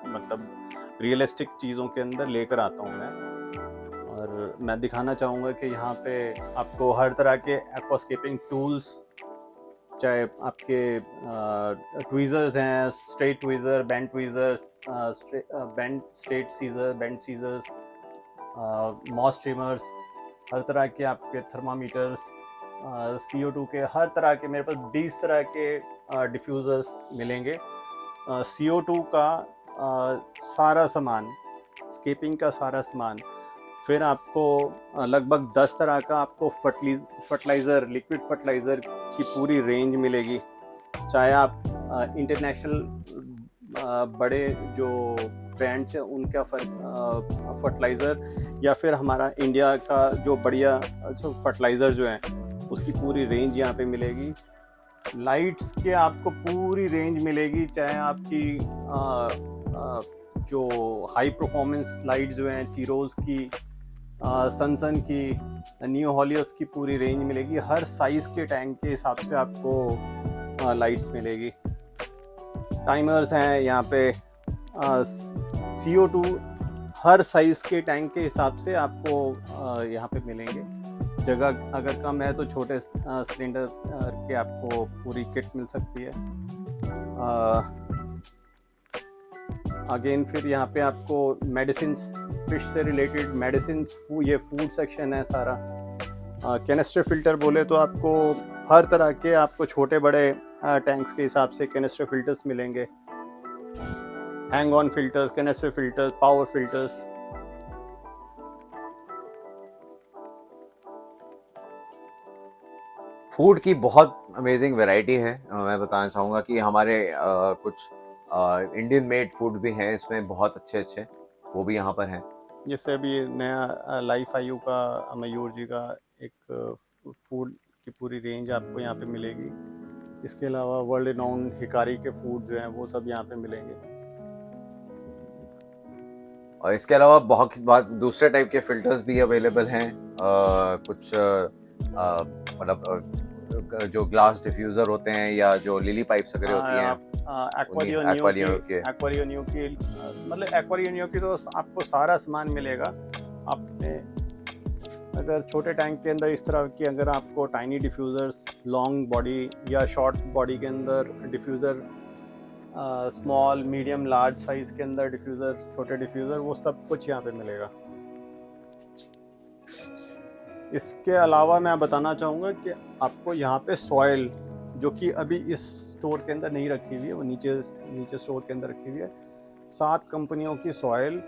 मतलब रियलिस्टिक चीज़ों के अंदर लेकर आता हूँ मैं। और मैं दिखाना चाहूँगा कि यहाँ पे आपको हर तरह के एक्वास्केपिंग टूल्स, चाहे आपके ट्वीज़र्स हैं, straight tweezer, bent tweezers, bent straight scissor, bent scissors, moss trimmers, हर तरह के आपके थर्मामीटर्स, CO2 के हर तरह के मेरे पास 20 तरह के डिफ्यूज़र्स मिलेंगे। CO2 का सारा सामान, स्केपिंग का सारा सामान, फिर आपको लगभग 10 तरह का आपको फर्टिलाइज़र, लिक्विड फर्टिलाइज़र की पूरी रेंज मिलेगी। चाहे आप इंटरनेशनल बड़े जो ब्रांड्स हैं उनका फर्टिलाइज़र, या फिर हमारा इंडिया का जो बढ़िया फर्टिलाइज़र जो है उसकी पूरी रेंज यहाँ पे मिलेगी। लाइट्स के आपको पूरी रेंज मिलेगी, चाहे आपकी जो हाई परफॉर्मेंस लाइट जो हैं, चीरोज़ की, सनसन की, न्यू हॉलियोस की पूरी रेंज मिलेगी। हर साइज़ के टैंक के हिसाब से आपको लाइट्स मिलेगी। टाइमर्स हैं यहाँ पे, CO2 हर साइज़ के टैंक के हिसाब से आपको यहाँ पे मिलेंगे। जगह अगर कम है तो छोटे सिलेंडर के आपको पूरी किट मिल सकती है। अगेन फिर यहाँ पे आपको मेडिसिन्स, फिश से रिलेटेड मेडिसिन्स, ये फूड सेक्शन है सारा। कैनिस्टर फिल्टर बोले तो आपको हर तरह के आपको छोटे बड़े टैंक्स के हिसाब से कैनिस्टर फिल्टर्स मिलेंगे। Hang on filters, canister filters, power filters. Food की बहुत अमेजिंग वैरायटी है। मैं बताना चाहूँगा कि हमारे कुछ इंडियन मेड फूड भी हैं इसमें, बहुत अच्छे अच्छे, वो भी यहाँ पर हैं। जैसे अभी नया लाइफ आयु का, मयूर जी का एक फूड की पूरी रेंज आपको यहाँ पे मिलेगी। इसके अलावा वर्ल्ड रिनाउंड हिकारी के फूड जो हैं वो सब यहाँ पे मिलेंगे। और इसके अलावा बहुत दूसरे टाइप के फिल्टर्स भी अवेलेबल हैं। कुछ मतलब जो ग्लास डिफ्यूज़र होते हैं या जो लिली पाइप्स वगैरह होती हैं, एक्वारियो की मतलब एक्वारियो की तो आपको सारा सामान मिलेगा। आपने अगर छोटे टैंक के अंदर इस तरह की, अगर आपको टाइनी डिफ्यूज़र्स, लॉन्ग बॉडी या शॉर्ट बॉडी के अंदर diffuser, small, medium, large size के अंदर डिफ्यूज़र, छोटे डिफ्यूज़र, वो सब कुछ यहाँ पे मिलेगा। इसके अलावा मैं बताना चाहूँगा कि आपको यहाँ पे सॉइल, जो कि अभी इस स्टोर के अंदर नहीं रखी हुई है, वो नीचे स्टोर के अंदर रखी हुई है। 7 कंपनियों की सॉइल,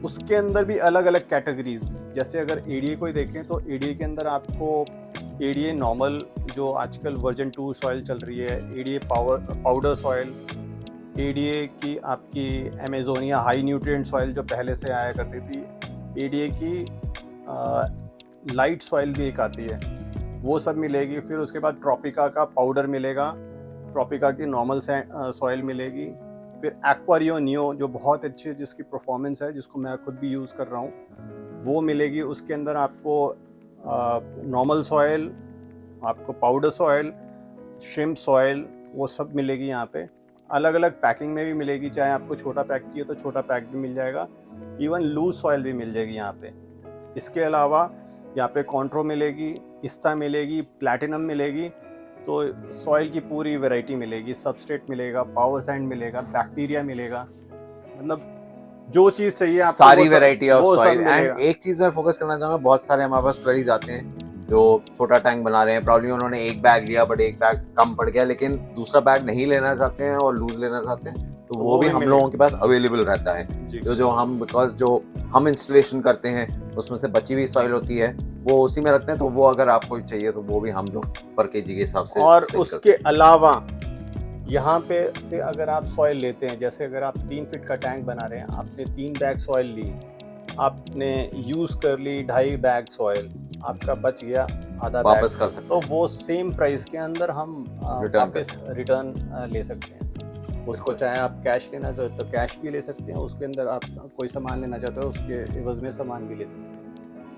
उसके अंदर भी अलग अलग कैटेगरीज। जैसे अगर ADA को ही देखें तो ADA के अंदर आपको ADA नॉर्मल, जो आजकल वर्जन 2 सॉइल चल रही है, ADA पाउडर सॉइल, एडीए की आपकी अमेजोनिया हाई न्यूट्रिएंट सॉइल जो पहले से आया करती थी, एडीए की लाइट सॉइल भी एक आती है, वो सब मिलेगी। फिर उसके बाद ट्रॉपिका का पाउडर मिलेगा, ट्रॉपिका की नॉर्मल सॉइल मिलेगी। फिर एक्वारियो नियो जो बहुत अच्छी है, जिसकी परफॉर्मेंस है, जिसको मैं खुद भी यूज़ कर रहा हूँ, वो मिलेगी। उसके अंदर आपको नॉर्मल सॉइल, आपको पाउडर सॉइल, श्रिम्प सॉइल, वो सब मिलेगी यहाँ पे। अलग अलग पैकिंग में भी मिलेगी, चाहे आपको छोटा पैक चाहिए तो छोटा पैक भी मिल जाएगा, इवन लूज सॉइल भी मिल जाएगी यहाँ पे। इसके अलावा यहाँ पे कॉन्ट्रो मिलेगी, इस्ता मिलेगी, प्लैटिनम मिलेगी। तो सॉइल की पूरी वैरायटी मिलेगी, सबस्ट्रेट मिलेगा, पावर सैंड मिलेगा, बैक्टीरिया मिलेगा, मतलब जो चीज़ चाहिए आपको सारी वैरायटी ऑफ वो सब सॉइल। एंड मिलेगा। एक चीज मैं फोकस करना चाहूंगा, बहुत सारे हमारे पास क्वेरीज आते हैं जो छोटा टैंक बना रहे हैं, प्रॉब्लम उन्होंने एक बैग लिया बट एक बैग कम पड़ गया, लेकिन दूसरा बैग नहीं लेना चाहते हैं और लूज लेना चाहते हैं, तो वो भी हम लोगों के पास अवेलेबल रहता है। जी। जो हम बिकॉज जो हम इंस्टॉलेशन करते हैं उसमें से बची हुई सॉइल होती है, वो उसी में रखते हैं, तो वो अगर आपको चाहिए तो वो भी हम लोग पर केजी के हिसाब से और sell उसके करते हैं। अलावा यहाँ पे से अगर आप सॉइल लेते हैं, जैसे अगर आप 3 फीट का टैंक बना रहे हैं, आपने 3 बैग सॉइल ली, आपने यूज़ कर ली 2.5 बैग सॉइल, आपका बच गया आधा बैग, वापस कर सकते तो वो सेम प्राइस के अंदर हम Return वापस रिटर्न ले सकते हैं। उसको चाहे आप कैश लेना चाहते हो तो कैश भी ले सकते हैं, उसके अंदर आप कोई सामान लेना चाहते हो उसके एवज में सामान भी ले सकते हैं।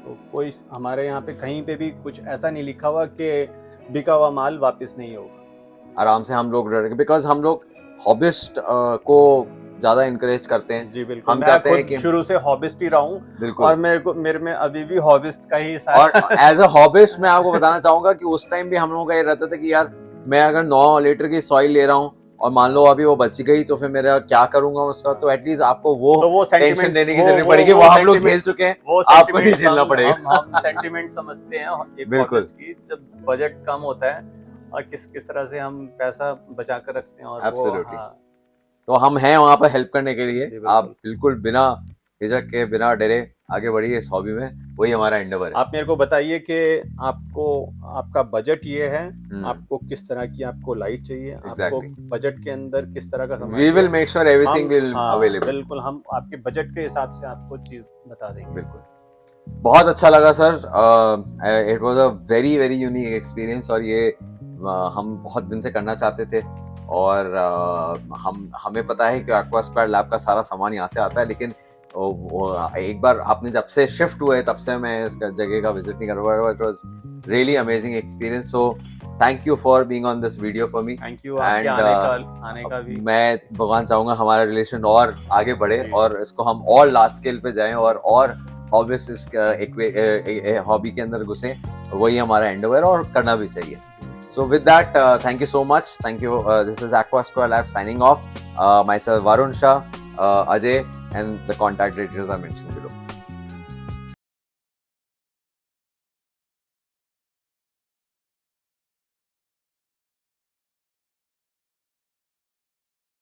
तो कोई हमारे यहाँ पे कहीं पे भी कुछ ऐसा नहीं लिखा हुआ कि बिका हुआ माल वापस नहीं होगा। आराम से हम लोग, बिकॉज हम लोग हॉबिस्ट को ज्यादा इनकरेज करते हैं। जी बिल्कुल, हम मैं चाहते हैं खुद कि शुरू से हॉबिस्ट ही रहा हूँ, बिल्कुल, और मेरे में अभी भी हॉबिस्ट का ही और एज अ हॉबिस्ट मैं आपको बताना चाहूंगा कि उस टाइम भी हम लोगों का ये रहता था कि यार मैं अगर 9 लीटर की सॉइल ले रहा हूँ और मान लो अभी वो बच गई तो फिर मेरा क्या करूंगा उसका, तो एटलीस्ट आपको वो तो वो टेंशन सेंटिमेंट्स लेने की जरूरत नहीं पड़ेगी, वो हम लोग झेल चुके हैं, वो आपको नहीं सेंटिमेंट्स झेलना पड़ेगा। हम सेंटिमेंट समझते हैं एक बिल्कुल। हॉबिस्ट की, जब बजट कम होता है और किस तरह से हम पैसा बचा कर रखते हैं, और वो Absolutely. हाँ तो हम हैं वहां पर हेल्प करने के लिए, जी, बिल्कुल। आप बिल्कुल बिना हिचक के, बिना डरे आगे बढ़िए इस हॉबी में, वही हमारा एंडेवर है। आप मेरे को बताइए कि आपको आपका बजट ये है, हम्म, आपको किस तरह की आपको लाइट चाहिए, आपको Exactly. बजट के अंदर किस तरह का सामान वी विल चाहिए, मेक श्योर एवरीथिंग विल हाँ अवेलेबल। बिल्कुल, हम आपके बजट के हिसाब से आपको चीज बता देंगे। बिल्कुल, बहुत अच्छा लगा sir, it was a very very unique experience, और ये हम बहुत दिन से करना चाहते थे, और हमें पता है कि एक्वा स्क्वायर लैब का सारा सामान यहाँ से आता है, लेकिन एक बार आपने जब से शिफ्ट हुए तब से मैं इस जगह का विजिट नहीं कर पाया। It was really amazing experience, so thank you for being on this video for me. Thank you आपके आने का भी। मैं भगवान चाहूंगा हमारा रिलेशन और आगे बढ़े जी। और इसको हम और लार्ज स्केल पे जाएं और हॉबीज इस हॉबी के अंदर घुसे, वही हमारा एंडेवर और करना भी चाहिए। So with that, thank you so much. Thank you. This is Aqua Square Lab signing off. Myself Varun Shah, Ajay, and the contact details are mentioned below.